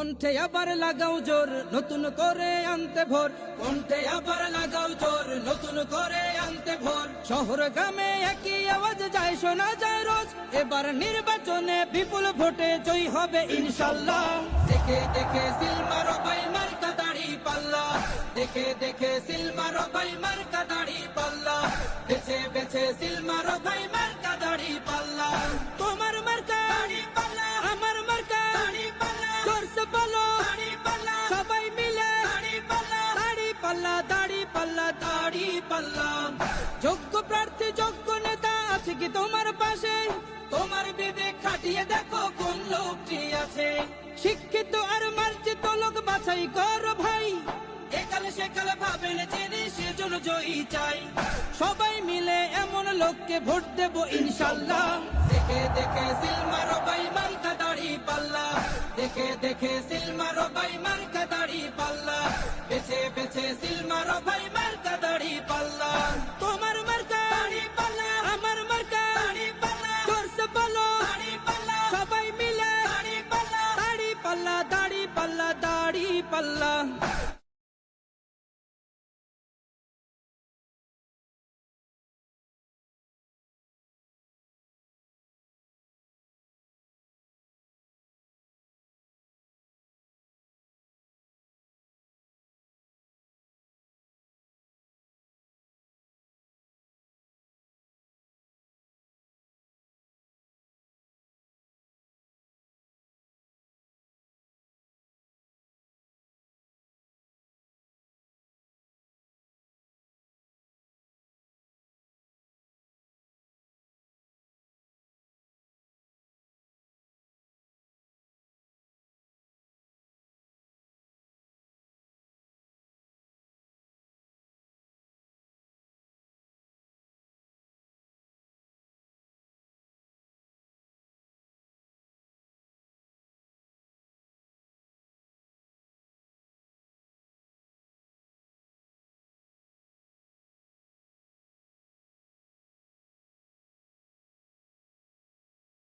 কণ্ঠে আবার লাগাও জোর নতুন করে আনতে ভোর, কণ্ঠে আবার লাগাও জোর নতুন করে আনতে ভোর। শহর গ্রামে একই আওয়াজ যায় শোনা যায় রোজ, এবার নির্বাচনে বিপুল ভোটে জয়ী হবে ইনশাল্লাহ। দেখে দেখে সিল মারো ভাই মার্কা দাড়ি পাল্লা, দেখে দেখে সিল মারো ভাই মার্কা দাড়ি পাল্লা, বেছে বেছে সিল মারো ভাই মার্কা দাড়ি পাল্লা। তোমার মার্কা দাড়ি পাল্লা, আমার মার্কা দাড়ি পাল্লা, জোরসে বলো দাড়ি পাল্লা, সবাই মিলে দাড়ি পাল্লা, দাড়ি পাল্লা, দাড়ি পাল্লা, দাড়ি পাল্লা। যোগ্য প্রার্থী যোগ্য নেতা আছে কি তোমার পাশে? তোমার বিবেক খাটিয়ে দেখো কোন লোকটি আছে। শিক্ষিত আর মার্জিত লোক বাছাই করো ভাই, একালে সেকালে ভাবেন জেনে সেজন্য জয়ী চাই। সবাই মিলে এমন লোককে ভোট দেব ইনশাল্লাহ। দেখে দেখে সিল মারো ভাই মার্কা দাড়ি পাল্লা, দেখে দেখে সিল মারো ভাই মার্কা দাড়ি পাল্লা, বেছে বেছে সিল মারো ভাই মার্কা দাড়ি পাল্লা। তোমার মার্কা দাড়ি পাল্লা, আমার মার্কা দাড়ি পাল্লা, জোরসে বলো দাড়ি পাল্লা, সবাই মিলে দাড়ি পাল্লা, দাড়ি পাল্লা, দাড়ি পাল্লা, দাড়ি পাল্লা।